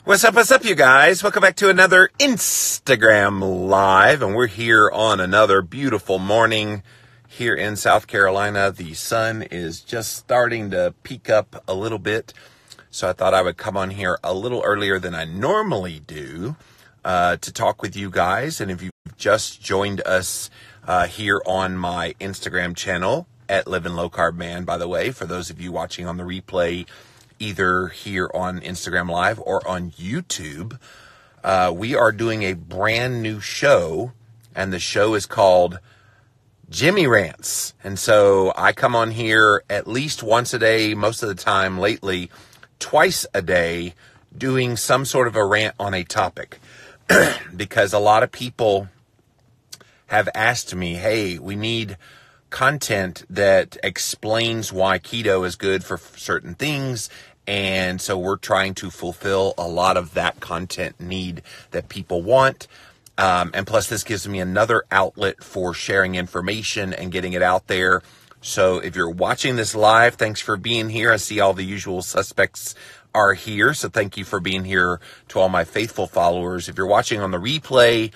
What's up, you guys? Welcome back to another Instagram Live, and we're here on another beautiful morning here in South Carolina. The sun is just starting to peak up a little bit, so I thought I would come on here a little earlier than I normally do to talk with you guys. And if you've just joined us here on my Instagram channel, at Living Low Carb Man, by the way, for those of you watching on the replay, either here on Instagram Live or on YouTube, we are doing a brand new show, and the show is called Jimmy Rants. And so I come on here at least once a day, most of the time lately, twice a day, doing some sort of a rant on a topic. Because a lot of people have asked me, hey, we need content that explains why keto is good for certain things. And so we're trying to fulfill a lot of that content need that people want. And plus, this gives me another outlet for sharing information and getting it out there. So if you're watching this live, thanks for being here. I see all the usual suspects are here. So thank you for being here to all my faithful followers. If you're watching on the replay,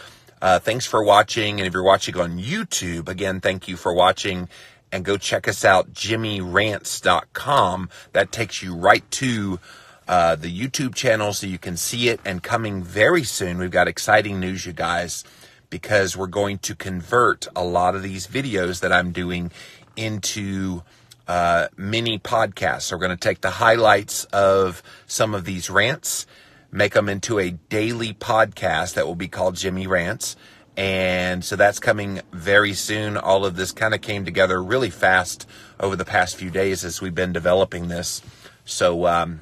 thanks for watching. And if you're watching on YouTube, again, thank you for watching. And go check us out, jimmyrants.com. That takes you right to the YouTube channel so you can see it. And coming very soon, we've got exciting news, you guys, because we're going to convert a lot of these videos that I'm doing into mini podcasts. So we're going to take the highlights of some of these rants, make them into a daily podcast that will be called Jimmy Rants. And so that's coming very soon. All of this kind of came together really fast over the past few days as we've been developing this. So,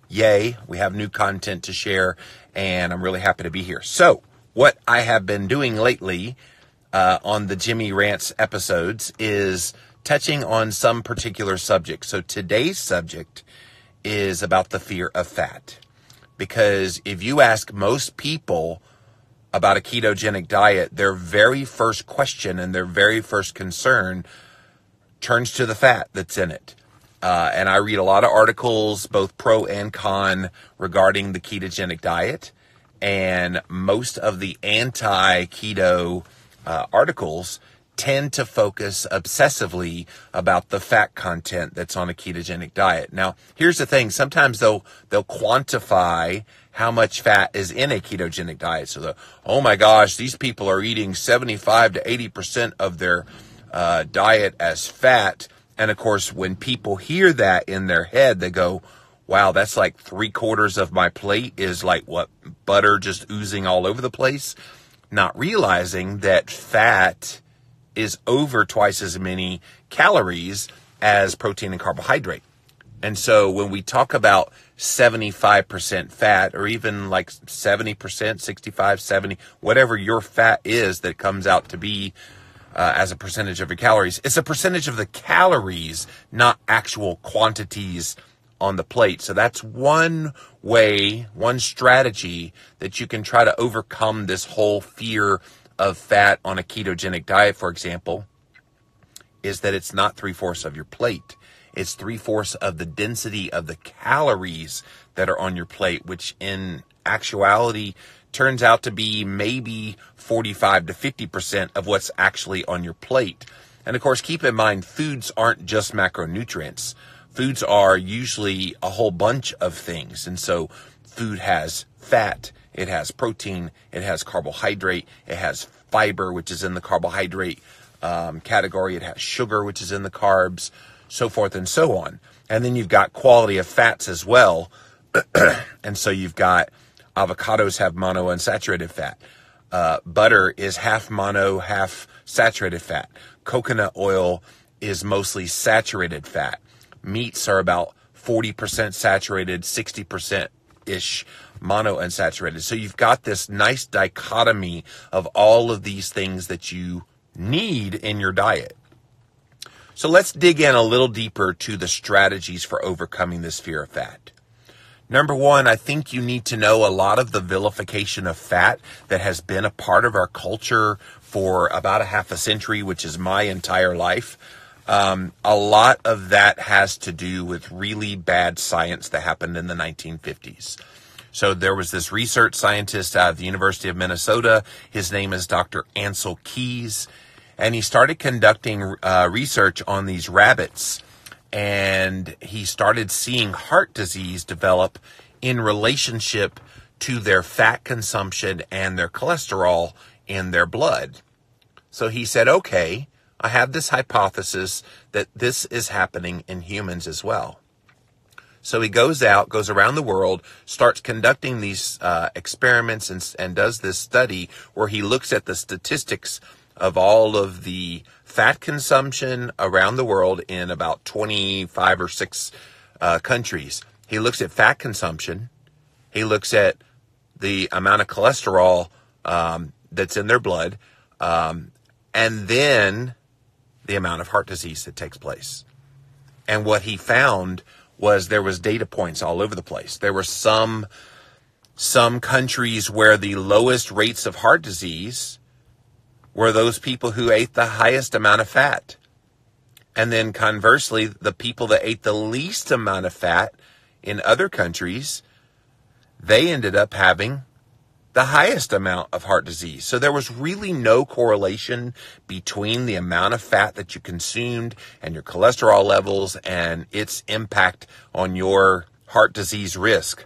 yay, we have new content to share, and I'm really happy to be here. So what I have been doing lately on the Jimmy Rants episodes is touching on some particular subject. So today's subject is about the fear of fat. Because if you ask most people about a ketogenic diet, their very first question and their very first concern turns to the fat that's in it. And I read a lot of articles, both pro and con, regarding the ketogenic diet. And most of the anti-keto articles tend to focus obsessively about the fat content that's on a ketogenic diet. Now, here's the thing. Sometimes they'll quantify how much fat is in a ketogenic diet. So oh my gosh, these people are eating 75 to 80% of their diet as fat. And of course, when people hear that in their head, they go, wow, that's like 3/4 of my plate is like what, butter just oozing all over the place. Not realizing that fat is over twice as many calories as protein and carbohydrate. And so when we talk about 75% fat, or even like 70%, 65, 70, whatever your fat is that comes out to be as a percentage of your calories, it's a percentage of the calories, not actual quantities on the plate. So that's one way, one strategy that you can try to overcome this whole fear of fat on a ketogenic diet, for example, is that it's not 3/4 of your plate. It's 3/4 of the density of the calories that are on your plate, which in actuality turns out to be maybe 45 to 50% of what's actually on your plate. And of course, keep in mind, foods aren't just macronutrients. Foods are usually a whole bunch of things. And so food has fat, it has protein, it has carbohydrate, it has fiber, which is in the carbohydrate category, it has sugar, which is in the carbs, so forth and so on. And then you've got quality of fats as well. And so you've got avocados have monounsaturated fat. Butter is half mono, half saturated fat. Coconut oil is mostly saturated fat. Meats are about 40% saturated, 60%-ish monounsaturated. So you've got this nice dichotomy of all of these things that you need in your diet. So let's dig in a little deeper to the strategies for overcoming this fear of fat. Number one, I think you need to know a lot of the vilification of fat that has been a part of our culture for about a half a century, which is my entire life. A lot of that has to do with really bad science that happened in the 1950s. So there was this research scientist out of the University of Minnesota. His name is Dr. Ansel Keys. And he started conducting research on these rabbits. And he started seeing heart disease develop in relationship to their fat consumption and their cholesterol in their blood. So he said, okay, I have this hypothesis that this is happening in humans as well. So he goes around the world, starts conducting these experiments and does this study where he looks at the statistics of all of the fat consumption around the world in about 25 or 6 countries. He looks at fat consumption. He looks at the amount of cholesterol that's in their blood, and then the amount of heart disease that takes place. And what he found was there was data points all over the place. There were some countries where the lowest rates of heart disease were those people who ate the highest amount of fat. And then conversely, the people that ate the least amount of fat in other countries, they ended up having the highest amount of heart disease. So there was really no correlation between the amount of fat that you consumed and your cholesterol levels and its impact on your heart disease risk.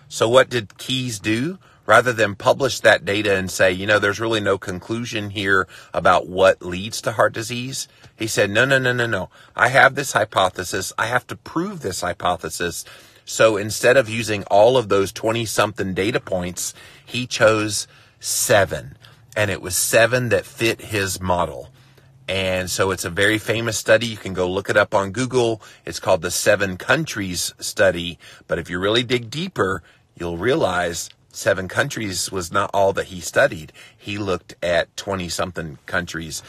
So what did Keys do? Rather than publish that data and say, there's really no conclusion here about what leads to heart disease, he said, no. I have this hypothesis. I have to prove this hypothesis. So instead of using all of those 20-something data points, he chose 7. And it was 7 that fit his model. And so it's a very famous study. You can go look it up on Google. It's called the 7 Countries Study. But if you really dig deeper, you'll realize 7 countries was not all that he studied. He looked at 20-something countries.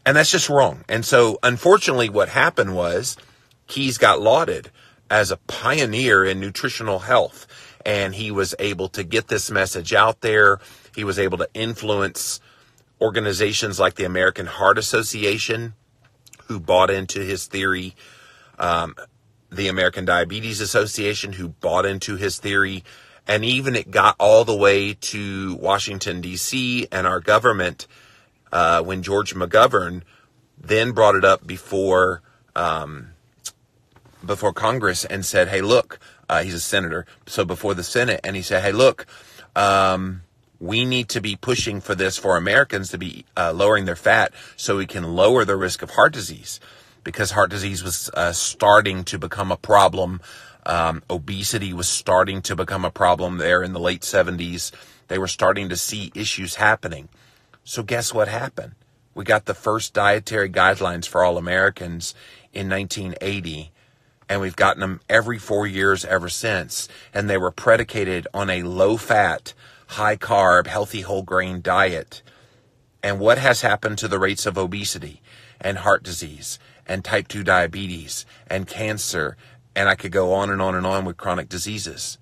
And that's just wrong. And so unfortunately what happened was Keys got lauded as a pioneer in nutritional health. And he was able to get this message out there. He was able to influence organizations like the American Heart Association, who bought into his theory, the American Diabetes Association, who bought into his theory, and even it got all the way to Washington, D.C., and our government, when George McGovern then brought it up before Congress and said, hey, look, he's a senator, so before the Senate, and he said, hey, look, we need to be pushing for this for Americans to be lowering their fat so we can lower the risk of heart disease, because heart disease was starting to become a problem. Obesity was starting to become a problem there in the late 70s. They were starting to see issues happening. So guess what happened? We got the first dietary guidelines for all Americans in 1980. And we've gotten them every 4 years ever since. And they were predicated on a low-fat, high-carb, healthy whole grain diet. And what has happened to the rates of obesity and heart disease and type 2 diabetes and cancer? And I could go on and on and on with chronic diseases.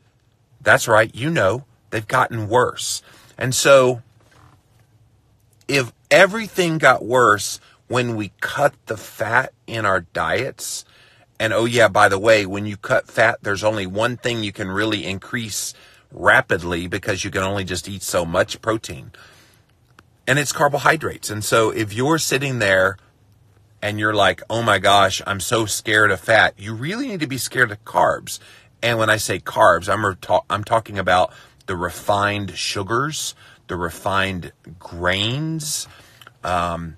That's right. They've gotten worse. And so if everything got worse when we cut the fat in our diets, and oh yeah, by the way, when you cut fat, there's only one thing you can really increase rapidly because you can only just eat so much protein. And it's carbohydrates. And so if you're sitting there and you're like, oh my gosh, I'm so scared of fat, you really need to be scared of carbs. And when I say carbs, I'm talking about the refined sugars, the refined grains,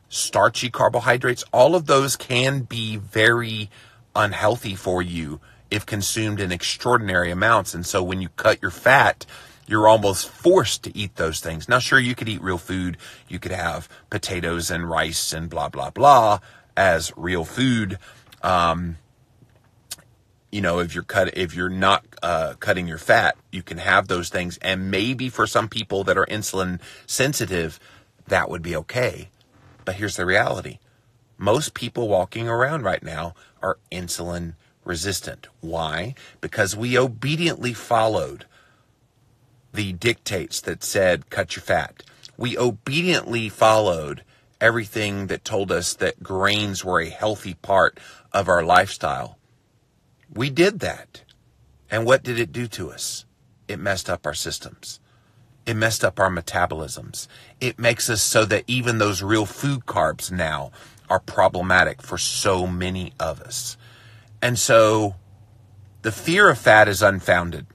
starchy carbohydrates. All of those can be very unhealthy for you if consumed in extraordinary amounts. And so when you cut your fat, you're almost forced to eat those things. Now, sure, you could eat real food. You could have potatoes and rice and blah, blah, blah as real food. If you're not cutting your fat, you can have those things. And maybe for some people that are insulin sensitive, that would be okay. But here's the reality. Most people walking around right now are insulin resistant. Why? Because we obediently followed the dictates that said, cut your fat. We obediently followed everything that told us that grains were a healthy part of our lifestyle. We did that. And what did it do to us? it messed up our systems. It messed up our metabolisms. It makes us so that even those real food carbs now are problematic for so many of us. And so the fear of fat is unfounded,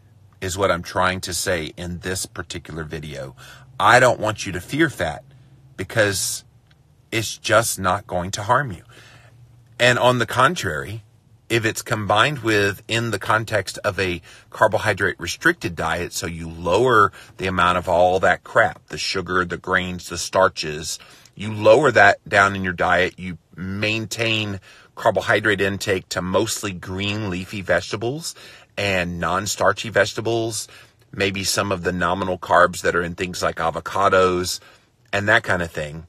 is what I'm trying to say in this particular video. I don't want you to fear fat because it's just not going to harm you. And on the contrary, if it's combined with, in the context of a carbohydrate restricted diet, so you lower the amount of all that crap, the sugar, the grains, the starches, you lower that down in your diet, you maintain carbohydrate intake to mostly green leafy vegetables and non-starchy vegetables, maybe some of the nominal carbs that are in things like avocados and that kind of thing.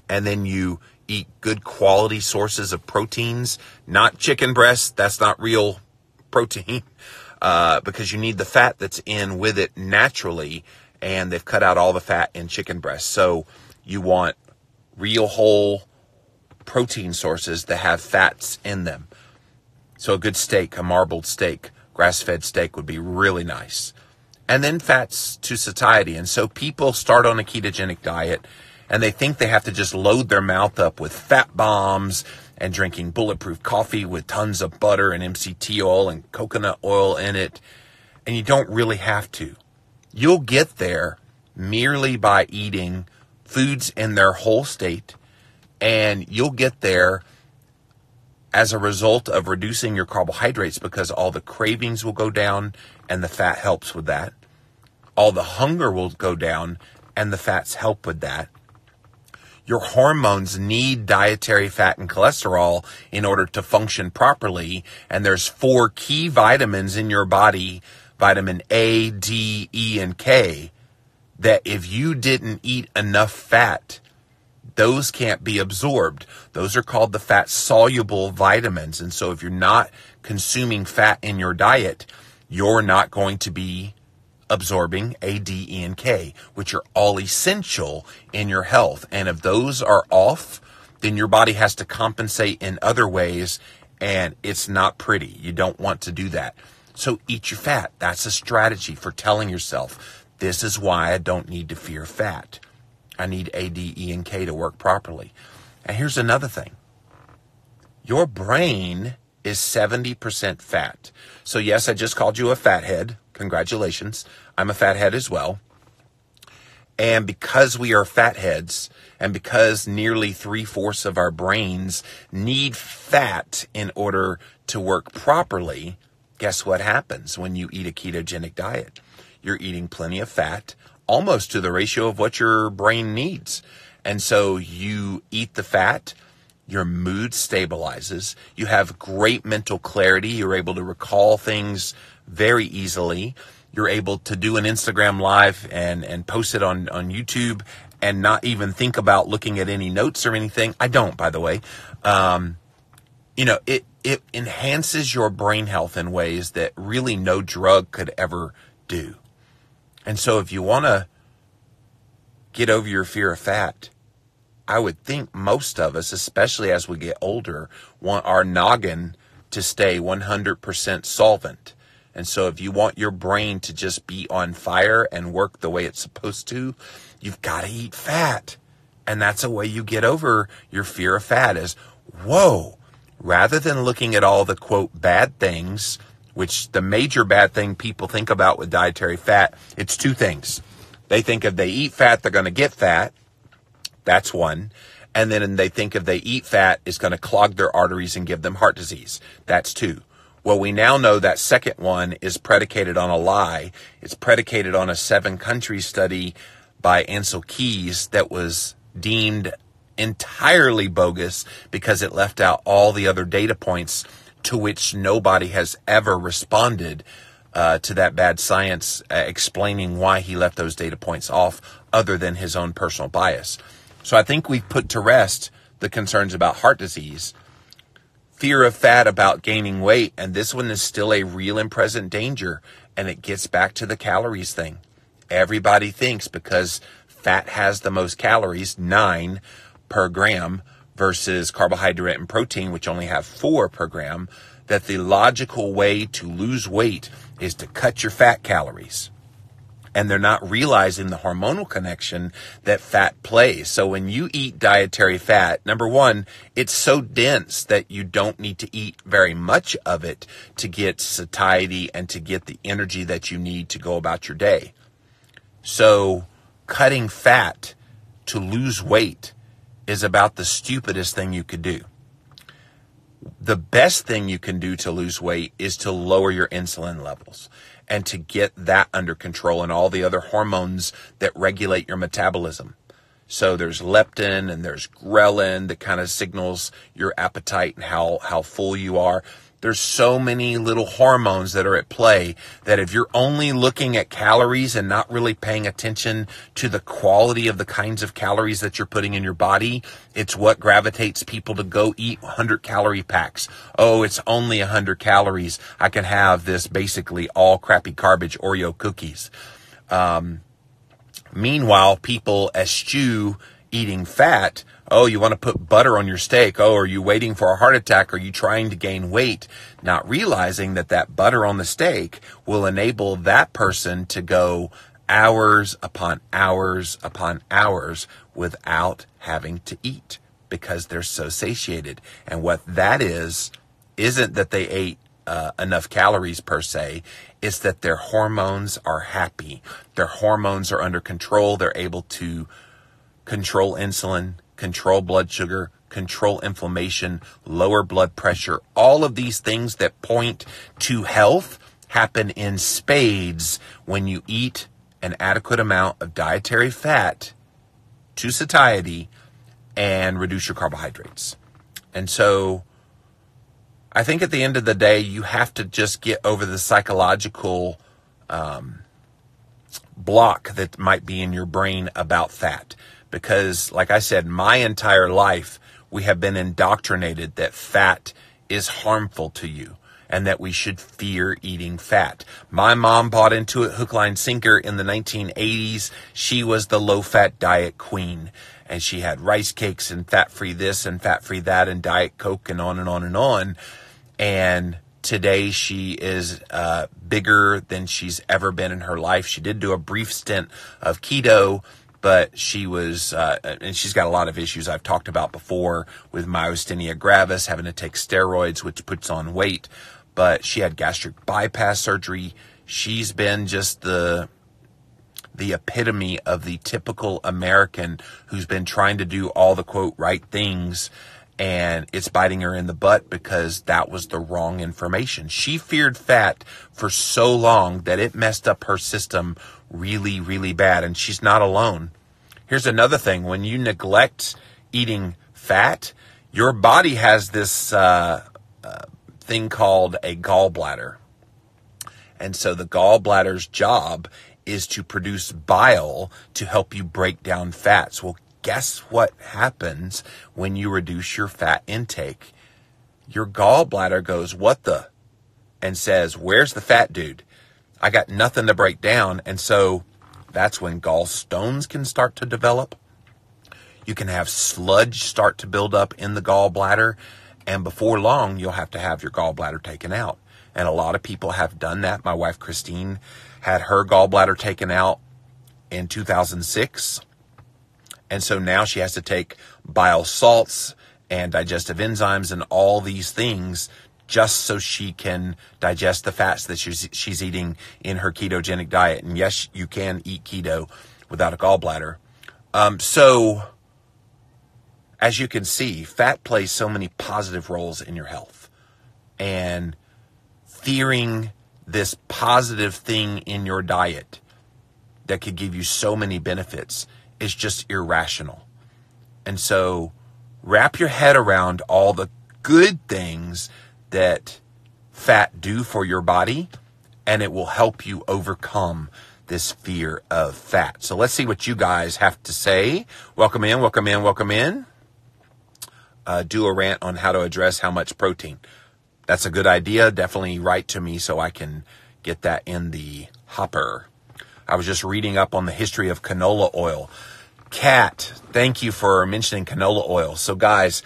And then you eat good quality sources of proteins, not chicken breast. That's not real protein, because you need the fat that's in with it naturally, and they've cut out all the fat in chicken breast. So you want real whole protein sources that have fats in them. So a good steak, a marbled steak, grass-fed steak would be really nice. And then fats to satiety. And so people start on a ketogenic diet and they think they have to just load their mouth up with fat bombs and drinking bulletproof coffee with tons of butter and MCT oil and coconut oil in it. And you don't really have to. You'll get there merely by eating foods in their whole state. And you'll get there as a result of reducing your carbohydrates, because all the cravings will go down and the fat helps with that. All the hunger will go down and the fats help with that. Your hormones need dietary fat and cholesterol in order to function properly. And there's 4 key vitamins in your body, vitamin A, D, E, and K, that if you didn't eat enough fat, those can't be absorbed. Those are called the fat-soluble vitamins. And so if you're not consuming fat in your diet, you're not going to be absorbing A, D, E, and K, which are all essential in your health. And if those are off, then your body has to compensate in other ways, and it's not pretty. You don't want to do that. So eat your fat. That's a strategy for telling yourself, this is why I don't need to fear fat. I need A, D, E, and K to work properly. And here's another thing. Your brain is 70% fat. So yes, I just called you a fathead. Congratulations. I'm a fathead as well. And because we are fatheads, and because nearly 3/4 of our brains need fat in order to work properly, guess what happens when you eat a ketogenic diet? You're eating plenty of fat, almost to the ratio of what your brain needs. And so you eat the fat, your mood stabilizes, you have great mental clarity, you're able to recall things very easily, you're able to do an Instagram live and post it on YouTube and not even think about looking at any notes or anything. I don't, by the way. It enhances your brain health in ways that really no drug could ever do. And so if you want to get over your fear of fat, I would think most of us, especially as we get older, want our noggin to stay 100% solvent. And so if you want your brain to just be on fire and work the way it's supposed to, you've got to eat fat. And that's a way you get over your fear of fat is, whoa, rather than looking at all the, quote, bad things, which the major bad thing people think about with dietary fat, it's 2 things. They think if they eat fat, they're going to get fat. That's one. And then they think if they eat fat, it's going to clog their arteries and give them heart disease. That's 2. Well, we now know that second one is predicated on a lie. It's predicated on a 7-country study by Ansel Keys that was deemed entirely bogus because it left out all the other data points to which nobody has ever responded to that bad science, explaining why he left those data points off other than his own personal bias. So I think we've put to rest the concerns about heart disease, fear of fat about gaining weight, and this one is still a real and present danger, and it gets back to the calories thing. Everybody thinks because fat has the most calories, 9 per gram, versus carbohydrate and protein, which only have 4 per gram, that the logical way to lose weight is to cut your fat calories. And they're not realizing the hormonal connection that fat plays. So when you eat dietary fat, number one, it's so dense that you don't need to eat very much of it to get satiety and to get the energy that you need to go about your day. So cutting fat to lose weight is about the stupidest thing you could do. The best thing you can do to lose weight is to lower your insulin levels and to get that under control and all the other hormones that regulate your metabolism. So there's leptin and there's ghrelin that kind of signals your appetite and how full you are. There's so many little hormones that are at play that if you're only looking at calories and not really paying attention to the quality of the kinds of calories that you're putting in your body, it's what gravitates people to go eat 100-calorie packs. Oh, it's only 100 calories. I can have this basically all crappy garbage Oreo cookies. Meanwhile, people eschew eating fat. Oh, you want to put butter on your steak. Oh, are you waiting for a heart attack? Are you trying to gain weight? Not realizing that that butter on the steak will enable that person to go hours upon hours upon hours without having to eat because they're so satiated. And what that isn't that they ate enough calories per se. It's that their hormones are happy. Their hormones are under control. They're able to control insulin, control blood sugar, control inflammation, lower blood pressure. All of these things that point to health happen in spades when you eat an adequate amount of dietary fat to satiety and reduce your carbohydrates. And so I think at the end of the day, you have to just get over the psychological block that might be in your brain about fat. Because, like I said, my entire life, we have been indoctrinated that fat is harmful to you and that we should fear eating fat. My mom bought into it hook, line, sinker in the 1980s. She was the low-fat diet queen. And she had rice cakes and fat-free this and fat-free that and Diet Coke and on and on and on. And today she is bigger than she's ever been in her life. She did do a brief stint of keto, but she was, and she's got a lot of issues I've talked about before with myasthenia gravis, having to take steroids, which puts on weight. But she had gastric bypass surgery. She's been just the epitome of the typical American who's been trying to do all the, quote, right things, and it's biting her in the butt because that was the wrong information. She feared fat for so long that it messed up her system really, really bad, and she's not alone. Here's another thing. When you neglect eating fat, your body has this thing called a gallbladder. And so the gallbladder's job is to produce bile to help you break down fats. Well, guess what happens when you reduce your fat intake? Your gallbladder goes, what the? And says, where's the fat dude? I got nothing to break down. And so that's when gallstones can start to develop. You can have sludge start to build up in the gallbladder. And before long, you'll have to have your gallbladder taken out. And a lot of people have done that. My wife, Christine, had her gallbladder taken out in 2006. And so now she has to take bile salts and digestive enzymes and all these things just so she can digest the fats that she's eating in her ketogenic diet. And yes, you can eat keto without a gallbladder. So as you can see, fat plays so many positive roles in your health. And fearing this positive thing in your diet that could give you so many benefits is just irrational. And so wrap your head around all the good things that fat do for your body, and it will help you overcome this fear of fat. So let's see what you guys have to say. Welcome in, welcome in, welcome in. Do a rant on how to address how much protein. That's a good idea. Definitely write to me so I can get that in the hopper. I was just reading up on the history of canola oil. Kat, thank you for mentioning canola oil. So guys,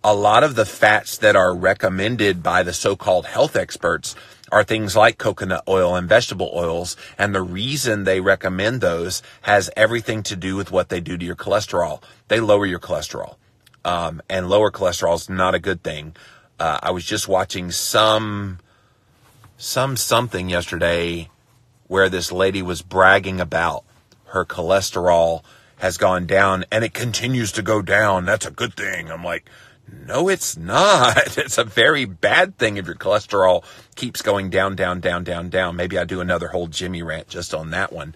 a lot of the fats that are recommended by the so-called health experts are things like coconut oil and vegetable oils. And the reason they recommend those has everything to do with what they do to your cholesterol. They lower your cholesterol. And lower cholesterol is not a good thing. I was just watching something yesterday where this lady was bragging about her cholesterol has gone down and it continues to go down. That's a good thing. I'm like, no, it's not. It's a very bad thing if your cholesterol keeps going down, down, down, down, down. Maybe I do another whole Jimmy rant just on that one.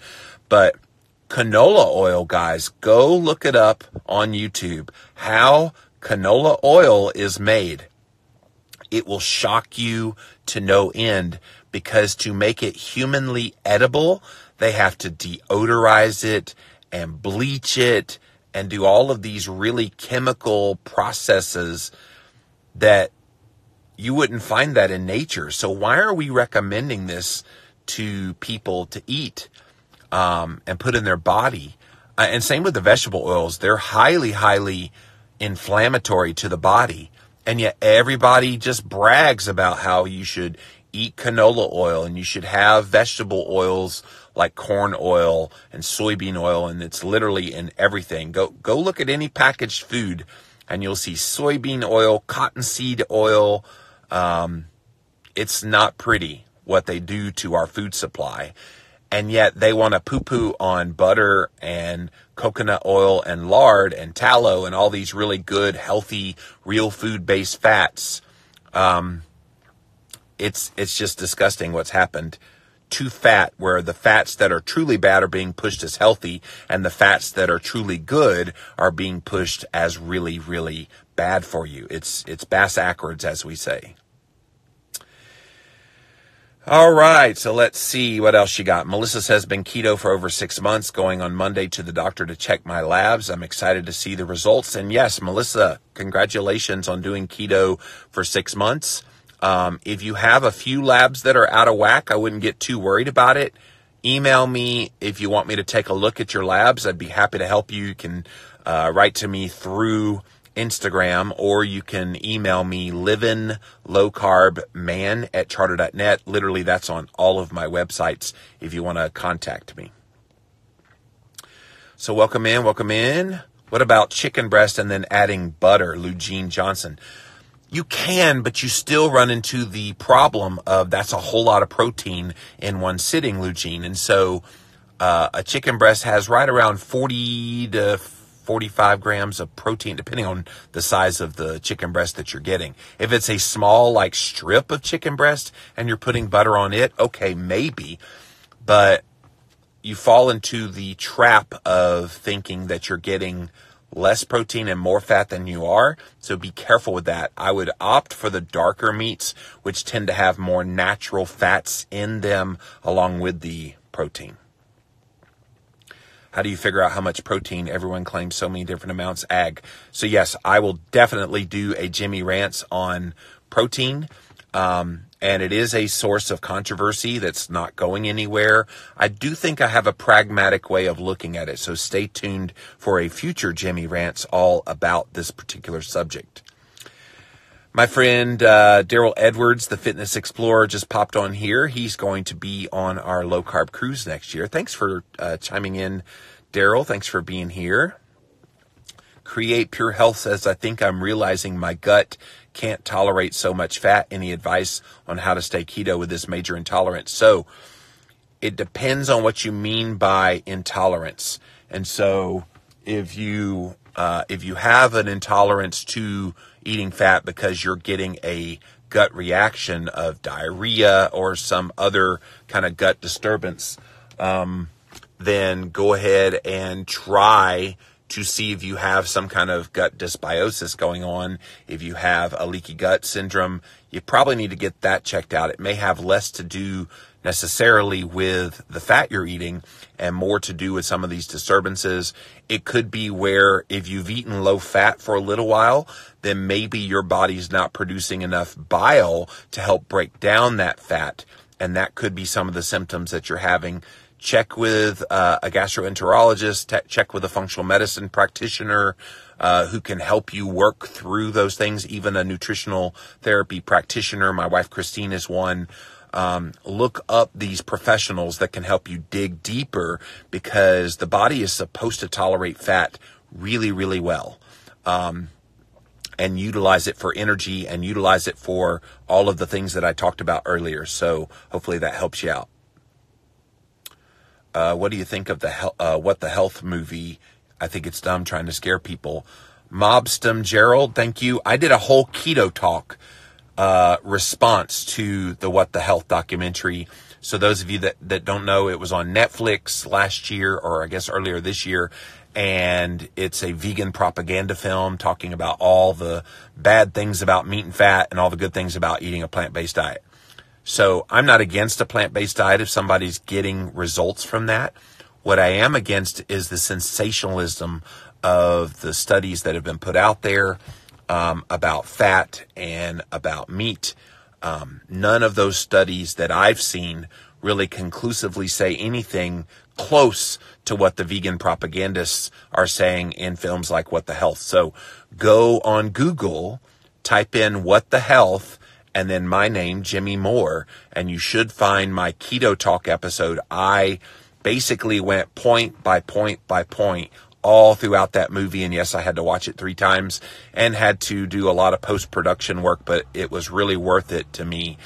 But canola oil, guys, go look it up on YouTube, how canola oil is made. It will shock you to no end, because to make it humanly edible, they have to deodorize it and bleach it and do all of these really chemical processes that you wouldn't find that in nature. So why are we recommending this to people to eat and put in their body? And same with the vegetable oils. They're highly, highly inflammatory to the body. And yet everybody just brags about how you should eat canola oil and you should have vegetable oils like corn oil and soybean oil, and it's literally in everything. Go look at any packaged food and you'll see soybean oil, cottonseed oil. It's not pretty what they do to our food supply. And yet they want to poo-poo on butter and coconut oil and lard and tallow and all these really good, healthy, real food-based fats. It's just disgusting what's happened to fat, where the fats that are truly bad are being pushed as healthy, and the fats that are truly good are being pushed as really, really bad for you. It's bass backwards, as we say. All right, so let's see what else you got. Melissa says, been keto for over 6 months, going on Monday to the doctor to check my labs. I'm excited to see the results. And yes, Melissa, congratulations on doing keto for 6 months. If you have a few labs that are out of whack, I wouldn't get too worried about it. Email me if you want me to take a look at your labs. I'd be happy to help you. You can write to me through Instagram, or you can email me livinlowcarbman@charter.net. Literally, that's on all of my websites if you want to contact me. So welcome in, welcome in. What about chicken breast and then adding butter? Lugene Johnson. You can, but you still run into the problem of that's a whole lot of protein in one sitting, Lugene. And so a chicken breast has right around 40 to 45 grams of protein, depending on the size of the chicken breast that you're getting. If it's a small, like, strip of chicken breast and you're putting butter on it, okay, maybe. But you fall into the trap of thinking that you're getting less protein and more fat than you are. So be careful with that. I would opt for the darker meats, which tend to have more natural fats in them along with the protein. How do you figure out how much protein? Everyone claims so many different amounts. Ag. So yes, I will definitely do a Jimmy Rants on protein. And it is a source of controversy that's not going anywhere. I do think I have a pragmatic way of looking at it. So stay tuned for a future Jimmy Rants all about this particular subject. My friend Daryl Edwards, the fitness explorer, just popped on here. He's going to be on our low-carb cruise next year. Thanks for chiming in, Daryl. Thanks for being here. Create Pure Health says, I think I'm realizing my gut can't tolerate so much fat. Any advice on how to stay keto with this major intolerance? So it depends on what you mean by intolerance. And so if you have an intolerance to eating fat because you're getting a gut reaction of diarrhea or some other kind of gut disturbance, then go ahead and try to see if you have some kind of gut dysbiosis going on. If you have a leaky gut syndrome, you probably need to get that checked out. It may have less to do necessarily with the fat you're eating and more to do with some of these disturbances. It could be where if you've eaten low fat for a little while, then maybe your body's not producing enough bile to help break down that fat. and that could be some of the symptoms that you're having. Check with a gastroenterologist, check with a functional medicine practitioner who can help you work through those things, even a nutritional therapy practitioner. My wife, Christine, is one. Look up these professionals that can help you dig deeper, because the body is supposed to tolerate fat really, really well. And utilize it for energy and utilize it for all of the things that I talked about earlier. So hopefully that helps you out. What do you think of the What the Health movie? I think it's dumb trying to scare people. Mobstem Gerald, thank you. I did a whole keto talk response to the What the Health documentary. So those of you that don't know, it was on Netflix last year, or I guess earlier this year. And it's a vegan propaganda film talking about all the bad things about meat and fat and all the good things about eating a plant-based diet. So I'm not against a plant-based diet if somebody's getting results from that. What I am against is the sensationalism of the studies that have been put out there about fat and about meat. None of those studies that I've seen really conclusively say anything close to what the vegan propagandists are saying in films like What the Health. So go on Google, type in What the Health, and then my name, Jimmy Moore, and you should find my Keto Talk episode. I basically went point by point by point all throughout that movie. And yes, I had to watch it 3 times and had to do a lot of post-production work, but it was really worth it to me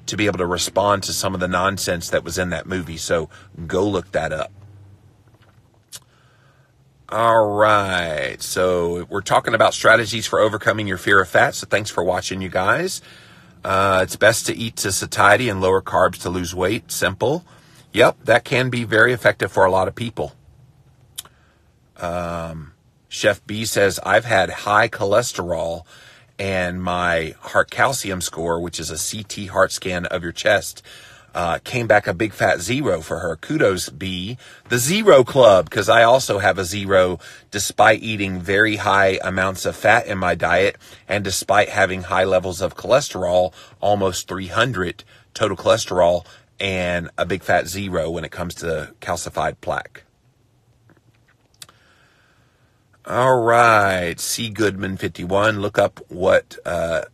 to be able to respond to some of the nonsense that was in that movie. So go look that up. All right. So we're talking about strategies for overcoming your fear of fat. So thanks for watching, you guys. It's best to eat to satiety and lower carbs to lose weight. Simple. Yep, that can be very effective for a lot of people. Chef B says, I've had high cholesterol and my heart calcium score, which is a CT heart scan of your chest, came back a big fat 0 for her. Kudos, B. The 0 Club, because I also have a 0 despite eating very high amounts of fat in my diet and despite having high levels of cholesterol, almost 300 total cholesterol, and a big fat 0 when it comes to calcified plaque. All right, C. Goodman 51. Look up what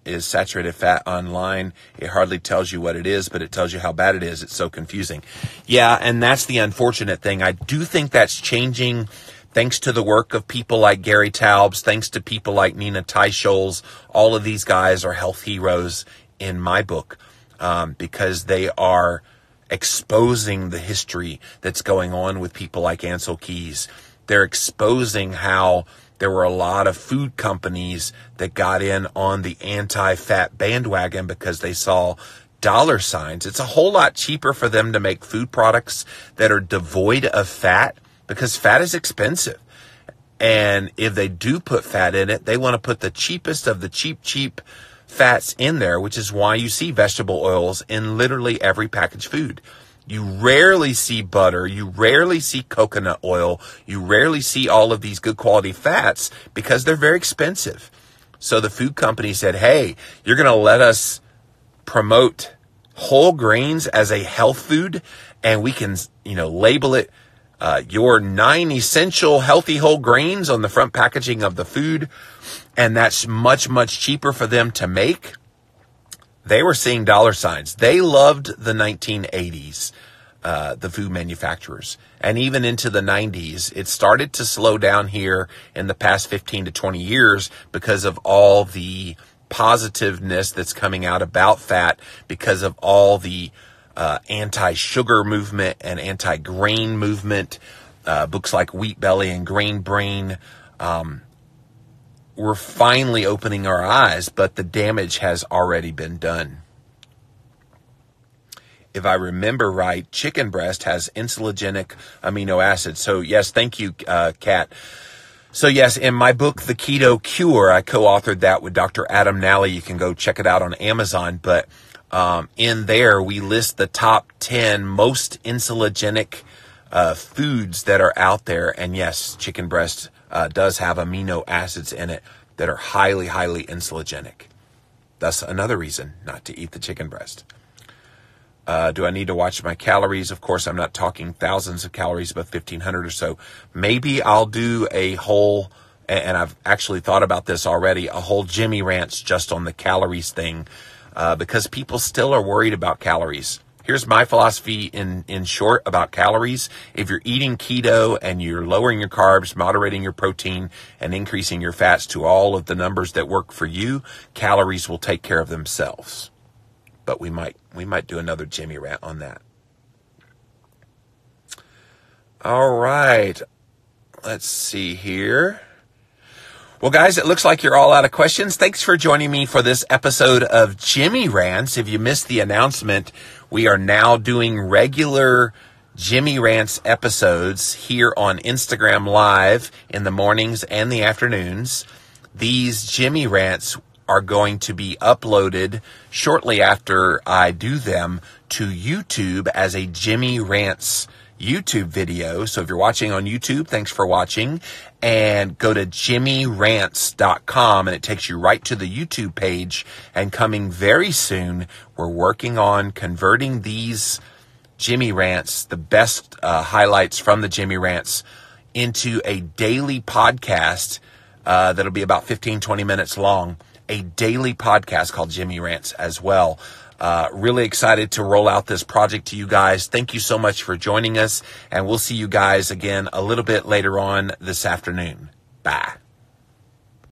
is saturated fat online. It hardly tells you what it is, but it tells you how bad it is. It's so confusing. Yeah, and that's the unfortunate thing. I do think that's changing thanks to the work of people like Gary Taubes, thanks to people like Nina Teicholz. All of these guys are health heroes in my book because they are exposing the history that's going on with people like Ansel Keys. They're exposing how there were a lot of food companies that got in on the anti-fat bandwagon because they saw dollar signs. It's a whole lot cheaper for them to make food products that are devoid of fat because fat is expensive. And if they do put fat in it, they want to put the cheapest of the cheap fats in there, which is why you see vegetable oils in literally every packaged food. You rarely see butter. You rarely see coconut oil. You rarely see all of these good quality fats because they're very expensive. So the food company said, hey, you're going to let us promote whole grains as a health food, and we can, label it your 9 essential healthy whole grains on the front packaging of the food. And that's much, much cheaper for them to make. They were seeing dollar signs. They loved the 1980s, the food manufacturers. And even into the 90s, it started to slow down here in the past 15 to 20 years because of all the positiveness that's coming out about fat, because of all the anti-sugar movement and anti-grain movement, books like Wheat Belly and Grain Brain. We're finally opening our eyes, but the damage has already been done. If I remember right, chicken breast has insulinogenic amino acids. So yes, thank you, Kat. So yes, in my book, The Keto Cure, I co-authored that with Dr. Adam Nally. You can go check it out on Amazon. But in there, we list the top 10 most insulinogenic foods that are out there. And yes, chicken breast does have amino acids in it that are highly, highly insulinogenic. That's another reason not to eat the chicken breast. Do I need to watch my calories? Of course, I'm not talking thousands of calories, but 1,500 or so. Maybe I'll do a whole, and I've actually thought about this already, a whole Jimmy Rants just on the calories thing, because people still are worried about calories. Here's my philosophy in short about calories. If you're eating keto and you're lowering your carbs, moderating your protein, and increasing your fats to all of the numbers that work for you, calories will take care of themselves. But we might do another Jimmy rant on that. All right. Let's see here. Well, guys, it looks like you're all out of questions. Thanks for joining me for this episode of Jimmy Rants. If you missed the announcement, we are now doing regular Jimmy Rants episodes here on Instagram Live in the mornings and the afternoons. These Jimmy Rants are going to be uploaded shortly after I do them to YouTube as a Jimmy Rants YouTube video. So if you're watching on YouTube, thanks for watching, and go to jimmyrants.com and it takes you right to the YouTube page. And coming very soon, we're working on converting these Jimmy Rants, the best highlights from the Jimmy Rants, into a daily podcast that'll be about 15, 20 minutes long. A daily podcast called Jimmy Rants as well. Really excited to roll out this project to you guys. Thank you so much for joining us, and we'll see you guys again a little bit later on this afternoon. Bye.